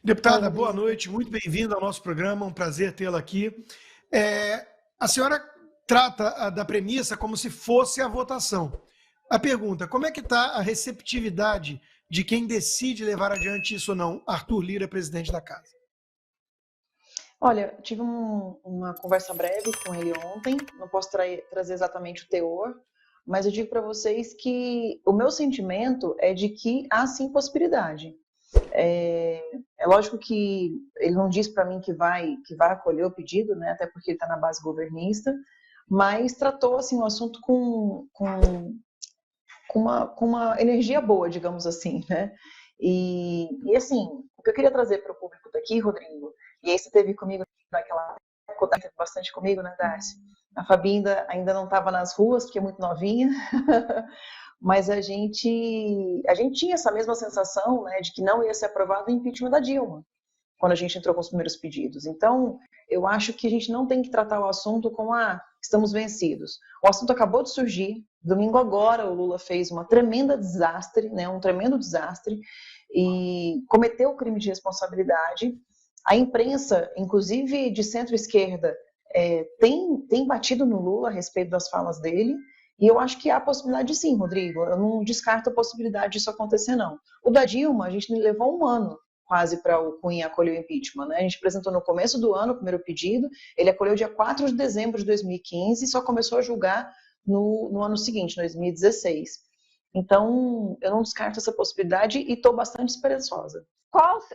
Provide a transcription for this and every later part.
Oi, Deputada, boa Rodrigo. noite, muito bem-vinda ao nosso programa, um prazer tê-la aqui. A senhora trata da premissa como se fosse a votação. A pergunta, como é que está a receptividade de quem decide levar adiante isso ou não? Arthur Lira, presidente da casa. Olha, tive uma conversa breve com ele ontem, não posso trazer exatamente o teor, mas eu digo para vocês que o meu sentimento é de que há sim possibilidade. É lógico que ele não diz para mim que vai acolher o pedido, né, até porque ele está na base governista, mas tratou assim, o assunto com uma energia boa, digamos assim, né? E assim, o que eu queria trazer para o público daqui, Rodrigo, e aí você teve comigo naquela época, teve bastante comigo, né, Darcy? A Fabi ainda não estava nas ruas, porque é muito novinha, mas a gente tinha essa mesma sensação, né, de que não ia ser aprovado o impeachment da Dilma, quando a gente entrou com os primeiros pedidos. Então, eu acho que a gente não tem que tratar o assunto como, estamos vencidos. O assunto acabou de surgir, domingo agora o Lula fez uma tremenda desastre, né, um tremendo desastre, e cometeu o crime de responsabilidade. A imprensa, inclusive de centro-esquerda, tem batido no Lula a respeito das falas dele, e eu acho que há possibilidade sim, Rodrigo. Eu não descarto a possibilidade disso acontecer, não. O da Dilma, a gente levou um ano quase para o Cunha acolher o impeachment, né? A gente apresentou no começo do ano o primeiro pedido, ele acolheu dia 4 de dezembro de 2015 e só começou a julgar no ano seguinte, 2016. Então, eu não descarto essa possibilidade e estou bastante esperançosa.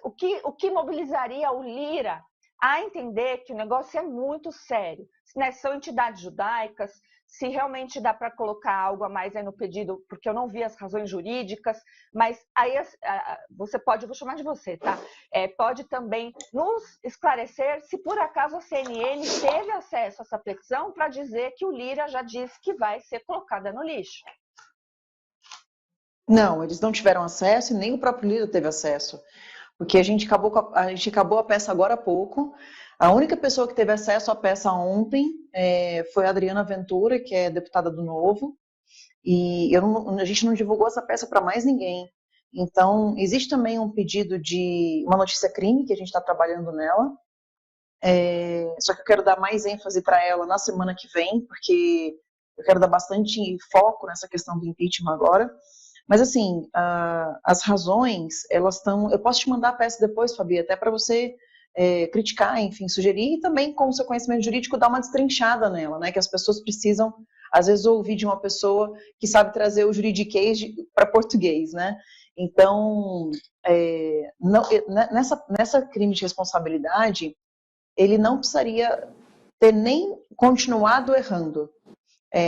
O que mobilizaria o Lira a entender que o negócio é muito sério, né? São entidades judaicas, se realmente dá para colocar algo a mais aí no pedido, porque eu não vi as razões jurídicas, mas aí você pode, eu vou chamar de você, tá? Pode também nos esclarecer se por acaso a CNN teve acesso a essa petição para dizer que o Lira já disse que vai ser colocada no lixo. Não, eles não tiveram acesso e nem o próprio Lira teve acesso, porque a gente acabou a peça agora há pouco. A única pessoa que teve acesso à peça ontem foi a Adriana Ventura, que é deputada do Novo, e a gente não divulgou essa peça para mais ninguém. Então, existe também um pedido de uma notícia-crime, que a gente está trabalhando nela, só que eu quero dar mais ênfase para ela na semana que vem, porque eu quero dar bastante foco nessa questão do impeachment agora. Mas, assim, as razões, elas estão... Eu posso te mandar a peça depois, Fabi, até para você criticar, enfim, sugerir, e também, com o seu conhecimento jurídico, dar uma destrinchada nela, né? Que as pessoas precisam, às vezes, ouvir de uma pessoa que sabe trazer o juridiquês para português, né? Então, nessa crime de responsabilidade, ele não precisaria ter nem continuado errando.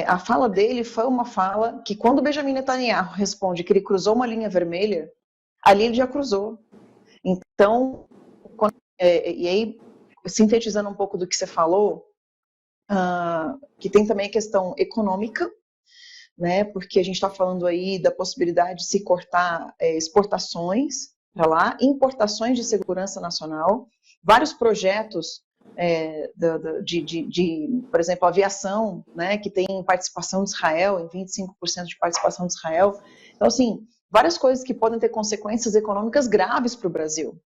A fala dele foi uma fala que, quando Benjamin Netanyahu responde que ele cruzou uma linha vermelha, ali ele já cruzou. Então, e aí, sintetizando um pouco do que você falou, que tem também a questão econômica, né, porque a gente está falando aí da possibilidade de se cortar exportações para lá, importações de segurança nacional, vários projetos por exemplo, aviação, né, que tem participação de Israel, em 25% de participação de Israel. Então, assim, várias coisas que podem ter consequências econômicas graves para o Brasil.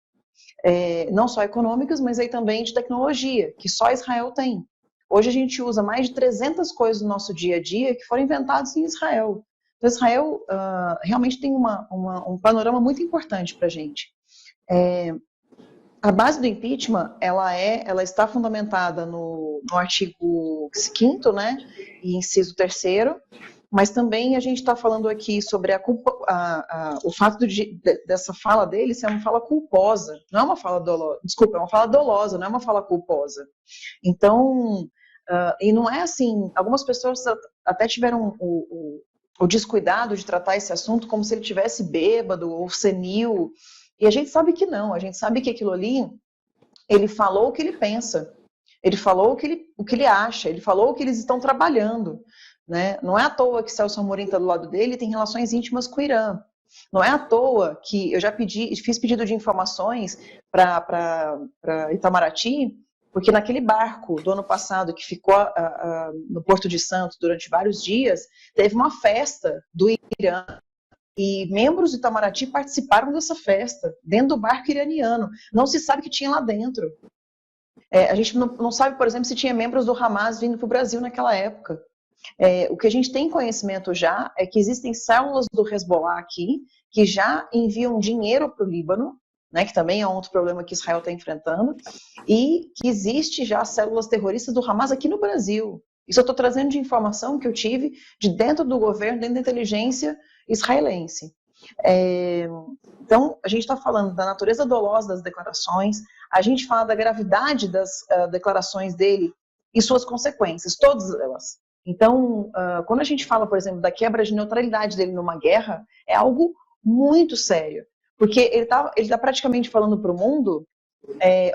Não só econômicas, mas aí também de tecnologia, que só Israel tem. Hoje a gente usa mais de 300 coisas no nosso dia a dia que foram inventadas em Israel. Então, Israel realmente tem um panorama muito importante para a gente. A base do impeachment, ela está fundamentada no artigo 5º, né, e inciso 3º, mas também a gente está falando aqui sobre o fato dessa fala dele ser uma fala culposa, não é uma fala dolosa, desculpa, é uma fala dolosa, não é uma fala culposa. Então, e não é assim, algumas pessoas até tiveram o descuidado de tratar esse assunto como se ele tivesse bêbado ou senil. E a gente sabe que não, a gente sabe que aquilo ali, ele falou o que ele pensa, ele falou o que ele acha, ele falou o que eles estão trabalhando, né? Não é à toa que Celso Amorim está do lado dele e tem relações íntimas com o Irã. Não é à toa que eu já fiz pedido de informações para Itamaraty, porque naquele barco do ano passado que ficou no Porto de Santos durante vários dias, teve uma festa do Irã e membros do Itamaraty participaram dessa festa, dentro do barco iraniano. Não se sabe o que tinha lá dentro. A gente não sabe, por exemplo, se tinha membros do Hamas vindo para o Brasil naquela época. O que a gente tem conhecimento já é que existem células do Hezbollah aqui, que já enviam dinheiro para o Líbano, né, que também é outro problema que Israel está enfrentando, e que existe já células terroristas do Hamas aqui no Brasil. Isso eu estou trazendo de informação que eu tive de dentro do governo, dentro da inteligência israelense. Então, a gente está falando da natureza dolosa das declarações, a gente fala da gravidade das declarações dele e suas consequências, todas elas. Então, quando a gente fala, por exemplo, da quebra de neutralidade dele numa guerra, é algo muito sério, porque ele tá praticamente falando para o mundo,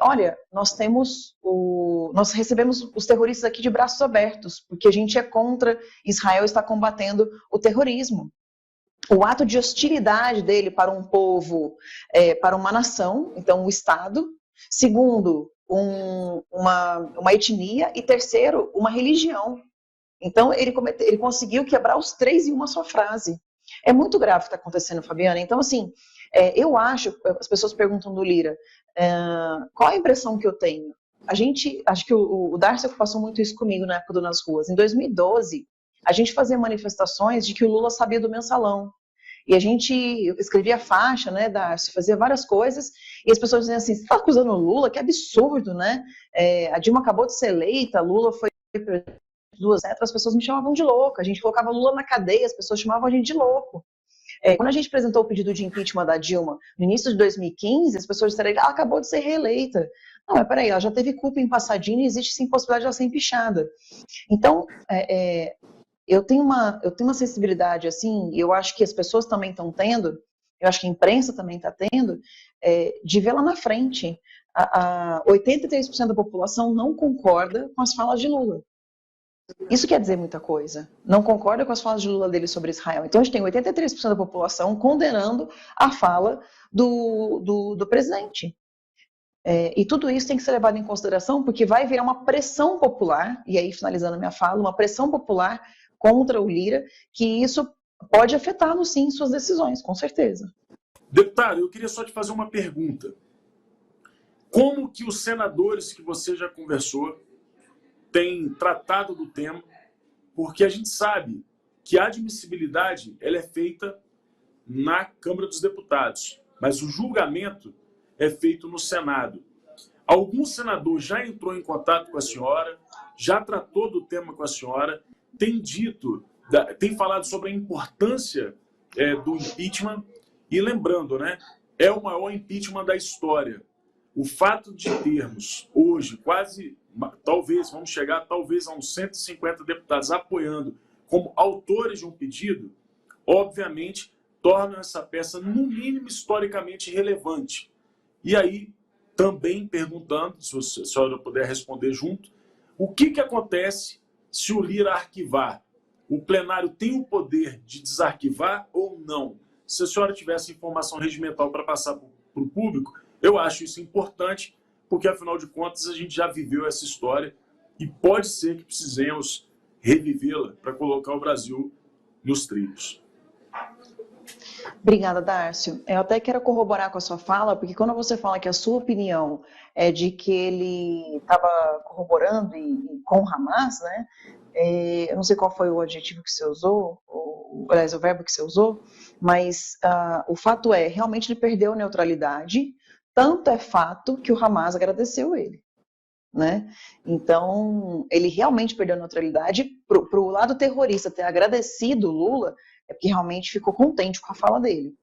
olha, nós recebemos os terroristas aqui de braços abertos, porque a gente é contra Israel está combatendo o terrorismo. O ato de hostilidade dele para um povo, para uma nação, então o Estado. Segundo, uma etnia. E terceiro, uma religião. Então ele conseguiu quebrar os três em uma só frase. É muito grave o que está acontecendo, Fabiana. Então, assim, eu acho, as pessoas perguntam do Lira, qual a impressão que eu tenho? Acho que o Darcy passou muito isso comigo na época do Nas Ruas. Em 2012, a gente fazia manifestações de que o Lula sabia do mensalão. E a gente escrevia faixa, né, Darcy, fazia várias coisas, e as pessoas diziam assim, você está acusando o Lula? Que absurdo, né? A Dilma acabou de ser eleita, Lula foi duas letras, as pessoas me chamavam de louca, a gente colocava Lula na cadeia, as pessoas chamavam a gente de louco. Quando a gente apresentou o pedido de impeachment da Dilma no início de 2015, as pessoas disseram que ela acabou de ser reeleita. Não, mas peraí, ela já teve culpa em passadinha e existe sim possibilidade de ela ser empichada. Então, eu tenho uma sensibilidade assim, e eu acho que as pessoas também estão tendo, eu acho que a imprensa também está tendo, de ver lá na frente. 83% da população não concorda com as falas de Lula. Isso quer dizer muita coisa. Não concorda com as falas de Lula dele sobre Israel. Então a gente tem 83% da população condenando a fala do presidente. E tudo isso tem que ser levado em consideração porque vai virar uma pressão popular, e aí finalizando a minha fala, uma pressão popular contra o Lira, que isso pode afetá-lo sim em suas decisões, com certeza. Deputado, eu queria só te fazer uma pergunta. Como que os senadores que você já conversou têm tratado do tema? Porque a gente sabe que a admissibilidade ela é feita na Câmara dos Deputados, mas o julgamento é feito no Senado. Algum senador já entrou em contato com a senhora, já tratou do tema com a senhora, tem falado sobre a importância do impeachment, e lembrando, né, é o maior impeachment da história. O fato de termos hoje vamos chegar talvez a uns 150 deputados apoiando como autores de um pedido, obviamente torna essa peça, no mínimo, historicamente relevante. E aí, também perguntando, se a senhora puder responder junto, o que acontece se o Lira arquivar? O plenário tem o poder de desarquivar ou não? Se a senhora tivesse informação regimental para passar para o público, eu acho isso importante, porque, afinal de contas, a gente já viveu essa história e pode ser que precisemos revivê-la para colocar o Brasil nos trilhos. Obrigada, Dárcio. Eu até quero corroborar com a sua fala, porque quando você fala que a sua opinião é de que ele estava corroborando com o Hamas, né? Eu não sei qual foi o adjetivo que você usou, aliás, o verbo que você usou, mas o fato é, realmente ele perdeu a neutralidade, tanto é fato que o Hamas agradeceu ele, né? Então, ele realmente perdeu a neutralidade. Para o lado terrorista ter agradecido Lula, é porque realmente ficou contente com a fala dele.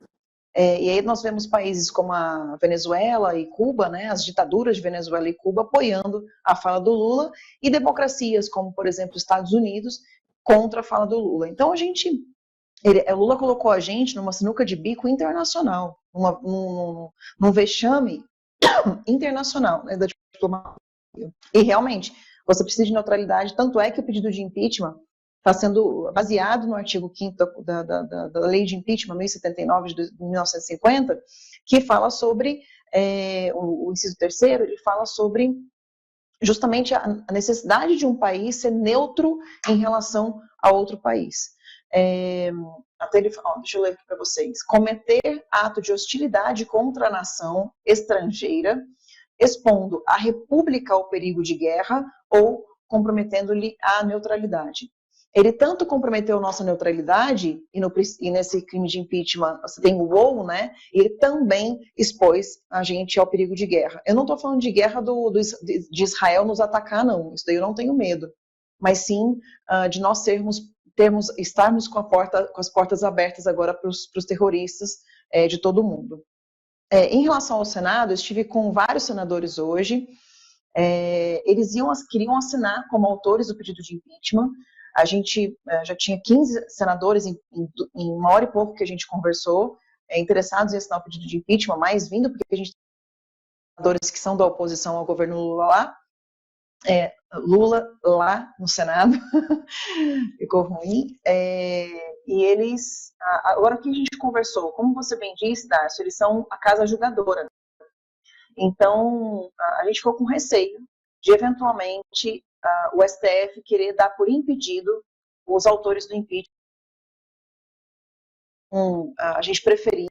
E aí nós vemos países como a Venezuela e Cuba, né, as ditaduras de Venezuela e Cuba apoiando a fala do Lula, e democracias como, por exemplo, os Estados Unidos, contra a fala do Lula. Então o Lula colocou a gente numa sinuca de bico internacional, num vexame internacional, né, da diplomacia. E realmente, você precisa de neutralidade, tanto é que o pedido de impeachment está sendo baseado no artigo 5º da Lei de Impeachment 1079 de 1950, que fala sobre, o inciso 3º, ele fala sobre justamente a necessidade de um país ser neutro em relação a outro país. até ele fala, deixa eu ler aqui para vocês, cometer ato de hostilidade contra a nação estrangeira, expondo a república ao perigo de guerra ou comprometendo-lhe a neutralidade. Ele tanto comprometeu nossa neutralidade, e nesse crime de impeachment você tem o ou, né? Ele também expôs a gente ao perigo de guerra. Eu não estou falando de guerra de Israel nos atacar, não. Isso daí eu não tenho medo. Mas sim de nós estarmos com as portas abertas agora para os terroristas de todo mundo. Em relação ao Senado, eu estive com vários senadores hoje. Eles queriam assinar como autores do pedido de impeachment. A gente já tinha 15 senadores em 1 hora e pouco que a gente conversou, interessados em assinar o pedido de impeachment, mais vindo, porque a gente tem senadores que são da oposição ao governo Lula lá no Senado, ficou ruim, e eles, agora que a gente conversou, como você bem disse, Darcio, eles são a casa julgadora, então a gente ficou com receio de eventualmente o STF querer dar por impedido os autores do impeachment. A gente preferiu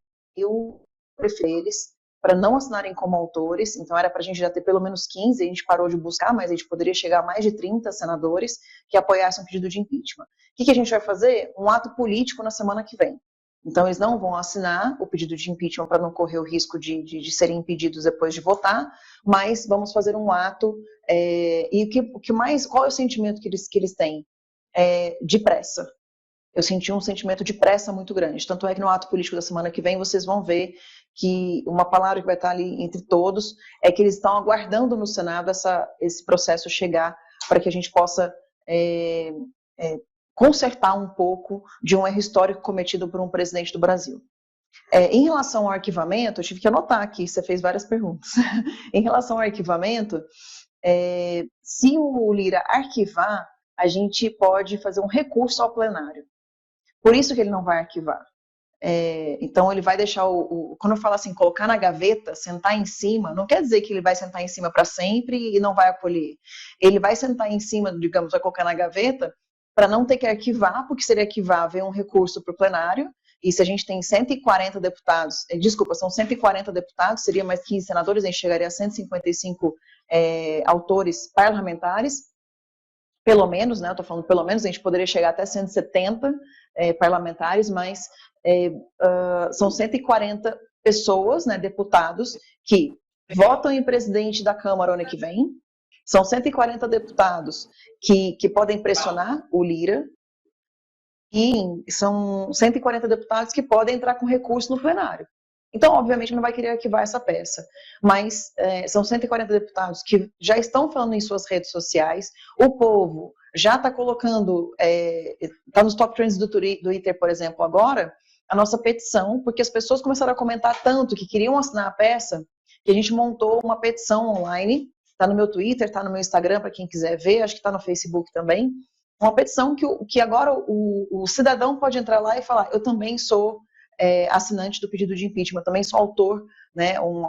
eles para não assinarem como autores, então era para a gente já ter pelo menos 15, a gente parou de buscar, mas a gente poderia chegar a mais de 30 senadores que apoiassem o pedido de impeachment. O que a gente vai fazer? Um ato político na semana que vem. Então, eles não vão assinar o pedido de impeachment para não correr o risco de serem impedidos depois de votar, mas vamos fazer um ato, e qual é o sentimento que eles têm? De pressa. Eu senti um sentimento de pressa muito grande, tanto é que no ato político da semana que vem vocês vão ver que uma palavra que vai estar ali entre todos é que eles estão aguardando no Senado esse processo chegar para que a gente possa consertar um pouco de um erro histórico cometido por um presidente do Brasil. Em relação ao arquivamento, eu tive que anotar aqui, você fez várias perguntas. Em relação ao arquivamento, se o Lira arquivar, a gente pode fazer um recurso ao plenário. Por isso que ele não vai arquivar. Então, ele vai deixar quando eu falo assim, colocar na gaveta, sentar em cima, não quer dizer que ele vai sentar em cima para sempre e não vai acolher. Ele vai sentar em cima, digamos, vai colocar na gaveta, para não ter que arquivar, porque se ele arquivar, vem um recurso para o plenário, e se a gente tem 140 deputados, são 140 deputados, seria mais 15 senadores, a gente chegaria a 155 autores parlamentares, pelo menos, né, eu estou falando pelo menos, a gente poderia chegar até 170 parlamentares, mas são 140 pessoas, né, deputados, que votam em presidente da Câmara ano que vem, são 140 deputados que podem pressionar o Lira, e são 140 deputados que podem entrar com recurso no plenário. Então, obviamente, não vai querer arquivar essa peça, mas são 140 deputados que já estão falando em suas redes sociais, o povo já está colocando, está nos top trends do Twitter, por exemplo, agora, a nossa petição, porque as pessoas começaram a comentar tanto que queriam assinar a peça, que a gente montou uma petição online, está no meu Twitter, está no meu Instagram, para quem quiser ver, acho que está no Facebook também, uma petição que agora o cidadão pode entrar lá e falar, eu também sou assinante do pedido de impeachment, eu também sou autor, né, um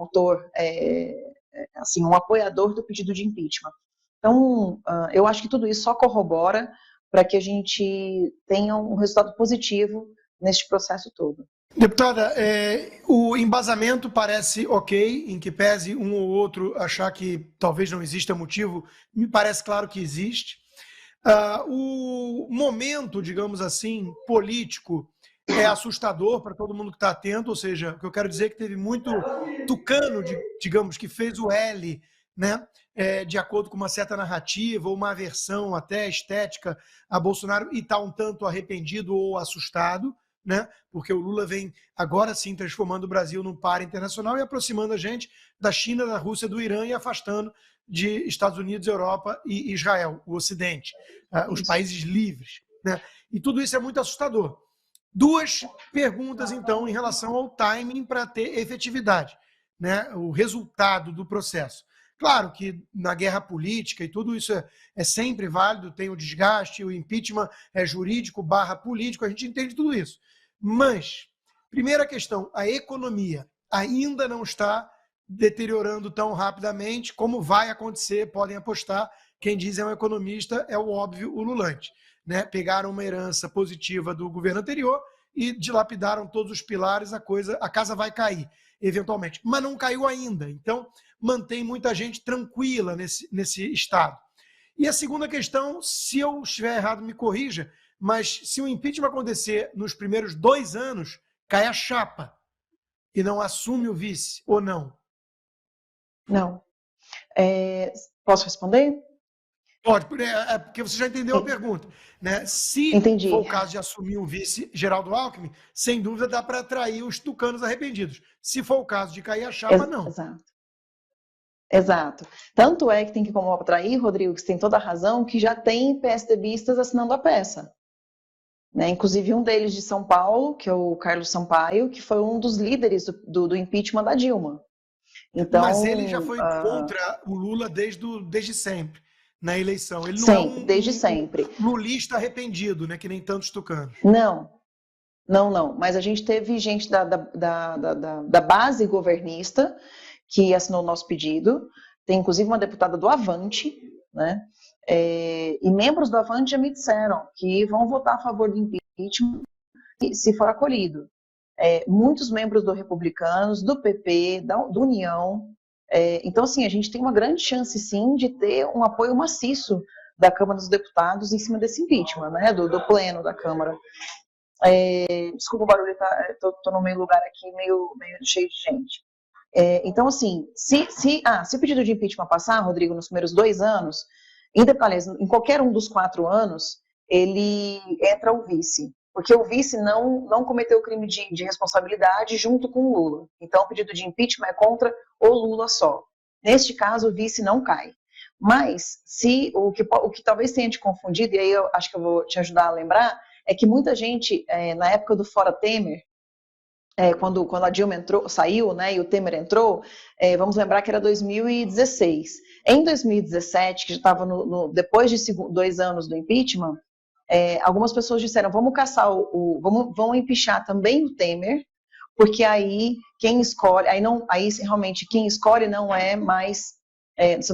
apoiador do pedido de impeachment. Então, eu acho que tudo isso só corrobora para que a gente tenha um resultado positivo neste processo todo. Deputada, o embasamento parece ok, em que pese um ou outro achar que talvez não exista motivo, me parece claro que existe. O momento, digamos assim, político é assustador para todo mundo que está atento, ou seja, o que eu quero dizer é que teve muito tucano, digamos, que fez o L, né, de acordo com uma certa narrativa ou uma aversão até estética a Bolsonaro e está um tanto arrependido ou assustado, né, porque o Lula vem agora sim transformando o Brasil num par internacional e aproximando a gente da China, da Rússia, do Irã e afastando de Estados Unidos, Europa e Israel, o Ocidente, os países livres, né? E tudo isso é muito assustador. Duas perguntas, então, em relação ao timing para ter efetividade, né? O resultado do processo. Claro que na guerra política e tudo isso é sempre válido, tem o desgaste, o impeachment é jurídico / político, a gente entende tudo isso. Mas, primeira questão, a economia ainda não está deteriorando tão rapidamente como vai acontecer, podem apostar, quem diz é um economista, é o óbvio, o Lulante, né? Pegaram uma herança positiva do governo anterior e dilapidaram todos os pilares, a casa vai cair, eventualmente. Mas não caiu ainda, então mantém muita gente tranquila nesse estado. E a segunda questão, se eu estiver errado, me corrija, mas se o impeachment acontecer nos primeiros 2 anos, cai a chapa e não assume o vice, ou não? Não. Posso responder? Pode, porque você já entendeu a pergunta. Né? Se Entendi. for o caso de assumir o vice Geraldo Alckmin, sem dúvida dá para atrair os tucanos arrependidos. Se for o caso de cair a chapa, não. Exato. Tanto é que tem que como atrair, Rodrigo, que você tem toda a razão, que já tem PSDBistas assinando a peça. Né? Inclusive um deles de São Paulo, que é o Carlos Sampaio, que foi um dos líderes do impeachment da Dilma. Então, mas ele já foi contra o Lula desde sempre, na eleição. Ele não sempre, é desde sempre. Lulista arrependido, né, que nem tantos tucanos. Não. Mas a gente teve gente da base governista que assinou o nosso pedido. Tem inclusive uma deputada do Avante, né? E membros do Avante já me disseram que vão votar a favor do impeachment se for acolhido. Muitos membros do Republicanos, do PP, do União. Então, assim, a gente tem uma grande chance, sim, de ter um apoio maciço da Câmara dos Deputados em cima desse impeachment, né, do pleno da Câmara. Desculpa o barulho, tô no meio lugar aqui, meio cheio de gente. Então, assim, se o pedido de impeachment passar, Rodrigo, nos primeiros 2 anos, em qualquer um dos 4 anos, ele entra o vice. Porque o vice não cometeu o crime de responsabilidade junto com o Lula. Então, o pedido de impeachment é contra o Lula só. Neste caso, o vice não cai. Mas, o que talvez tenha te confundido, e aí eu acho que eu vou te ajudar a lembrar, é que muita gente, na época do Fora Temer, quando a Dilma saiu, né, e o Temer entrou, vamos lembrar que era 2016. Em 2017, que já estava depois de 2 anos do impeachment, algumas pessoas disseram, vamos caçar vamos empichar também o Temer, porque aí quem escolhe, aí realmente quem escolhe não é mais, você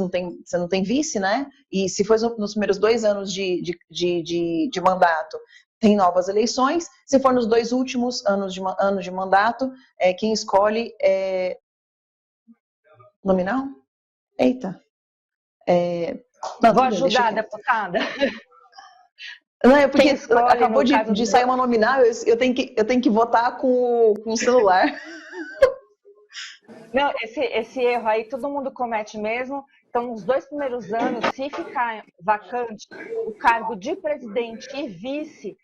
não tem vice, né? E se for nos primeiros 2 anos de mandato, tem novas eleições. Se for nos 2 últimos anos de mandato, quem escolhe é nominal? Eita. Vou ajudar a deputada. Não, é porque acabou de sair uma nominal, eu tenho que votar com o celular. Não, esse erro aí todo mundo comete mesmo. Então, nos 2 primeiros anos, se ficar vacante o cargo de presidente e vice,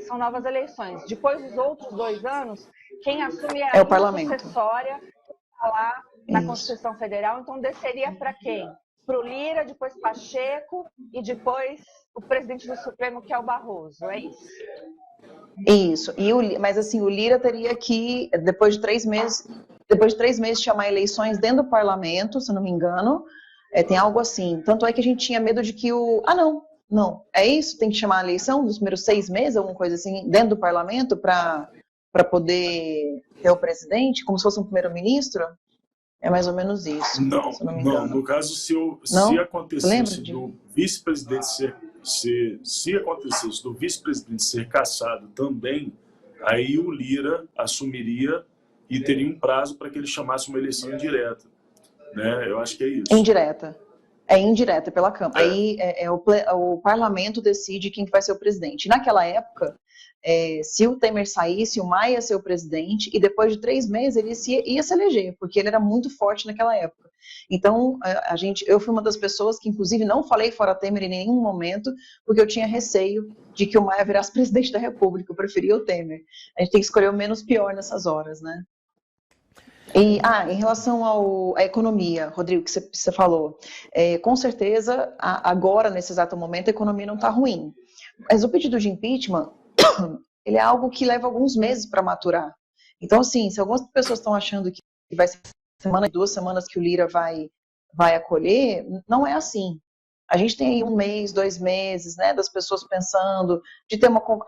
são novas eleições. Depois dos outros 2 anos, quem assume é a o parlamento sucessória, que está lá na Constituição Federal. Então, desceria para quem? Para o Lira, depois Pacheco e depois o presidente do Supremo, que é o Barroso, é isso? Isso, mas assim, o Lira teria que, depois de 3 meses, chamar eleições dentro do parlamento, se não me engano, tem algo assim. Tanto é que a gente tinha medo de que não, é isso? Tem que chamar a eleição nos primeiros 6 meses, alguma coisa assim, dentro do parlamento, para poder ter o presidente, como se fosse um primeiro-ministro? É mais ou menos isso. Não, no caso, se acontecesse do vice-presidente se acontecesse do vice-presidente ser cassado também, aí o Lira assumiria e teria um prazo para que ele chamasse uma eleição indireta. Né? Eu acho que é isso. Indireta. É indireta pela Câmara. Aí o parlamento decide quem vai ser o presidente. Naquela época, se o Temer saísse, o Maia ia ser o presidente, e depois de 3 meses ele ia se eleger, porque ele era muito forte naquela época. Então, eu fui uma das pessoas que, inclusive, não falei fora Temer em nenhum momento, porque eu tinha receio de que o Maia virasse presidente da República, eu preferia o Temer. A gente tem que escolher o menos pior nessas horas, né? E, em relação à economia, Rodrigo, que você falou, com certeza, agora, nesse exato momento, a economia não está ruim. Mas o pedido de impeachment, ele é algo que leva alguns meses para maturar. Então, assim, se algumas pessoas estão achando que vai ser 2 semanas que o Lira vai acolher, não é assim. A gente tem aí 1 mês, 2 meses, né, das pessoas pensando,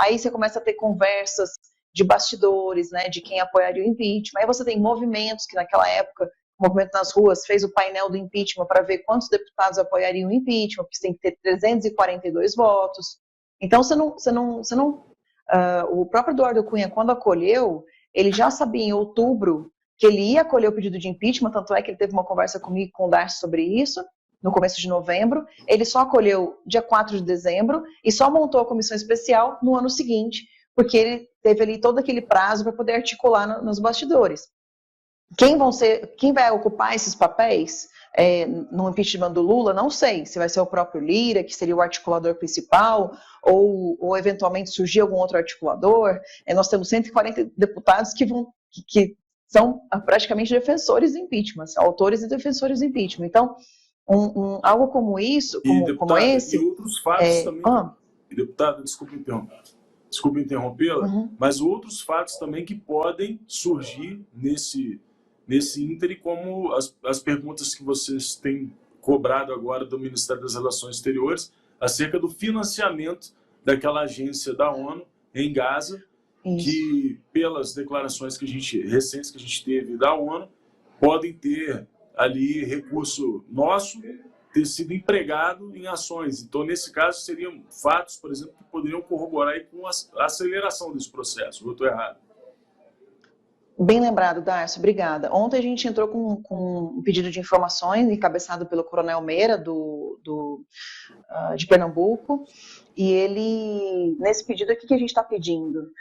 aí você começa a ter conversas de bastidores, né, de quem apoiaria o impeachment. Aí você tem movimentos que naquela época, o movimento nas ruas fez o painel do impeachment para ver quantos deputados apoiariam o impeachment, porque você tem que ter 342 votos. Então, O próprio Eduardo Cunha, quando acolheu, ele já sabia em outubro que ele ia acolher o pedido de impeachment, tanto é que ele teve uma conversa comigo e com o Darcy sobre isso, no começo de novembro. Ele só acolheu dia 4 de dezembro e só montou a comissão especial no ano seguinte, porque ele teve ali todo aquele prazo para poder articular nos bastidores. Quem vai ocupar esses papéis no impeachment do Lula, não sei, se vai ser o próprio Lira, que seria o articulador principal, ou eventualmente surgir algum outro articulador. Nós temos 140 deputados que são praticamente defensores do impeachment, autores e defensores do impeachment. Então, algo como isso, como esse... E outros fatos também... Deputada, desculpe interrompê-la, mas outros fatos também que podem surgir nesse íntere, como as perguntas que vocês têm cobrado agora do Ministério das Relações Exteriores acerca do financiamento daquela agência da ONU em Gaza, que, pelas declarações recentes que a gente teve da ONU, podem ter ali recurso nosso ter sido empregado em ações. Então, nesse caso, seriam fatos, por exemplo, que poderiam corroborar aí com a aceleração desse processo. Eu estou errado? Bem lembrado, Darcy, obrigada. Ontem a gente entrou com um pedido de informações encabeçado pelo Coronel Meira, de Pernambuco, e ele, nesse pedido, o que a gente está pedindo?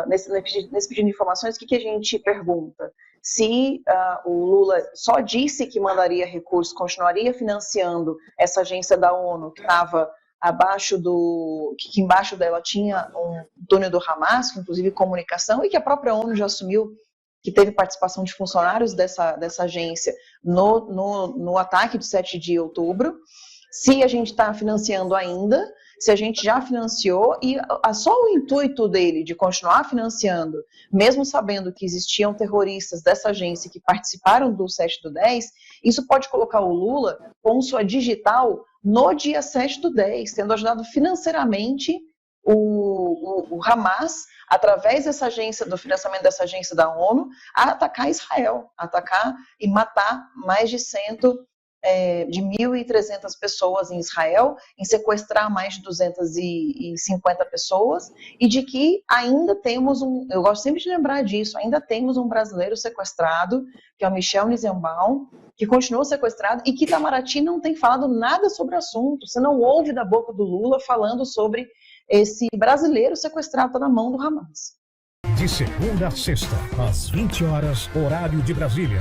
Nesse pedido de informações, o que a gente pergunta? Se o Lula só disse que mandaria recursos, continuaria financiando essa agência da ONU, que estava que embaixo dela tinha um túnel do Hamas, inclusive comunicação, e que a própria ONU já assumiu que teve participação de funcionários dessa agência no ataque de 7 de outubro. Se a gente está financiando ainda, se a gente já financiou, e só o intuito dele de continuar financiando, mesmo sabendo que existiam terroristas dessa agência que participaram do 7/10, isso pode colocar o Lula com sua digital no dia 7/10, tendo ajudado financeiramente o Hamas, através dessa agência, do financiamento dessa agência da ONU, a atacar Israel, atacar e matar mais de 1.300 pessoas em Israel, em sequestrar mais de 250 pessoas, e de que ainda temos eu gosto sempre de lembrar disso, ainda temos um brasileiro sequestrado, que é o Michel Nizenbaum, que continuou sequestrado, e que Itamaraty não tem falado nada sobre o assunto. Você não ouve da boca do Lula falando sobre esse brasileiro sequestrado na mão do Hamas. De segunda a sexta, às 20 horas, horário de Brasília.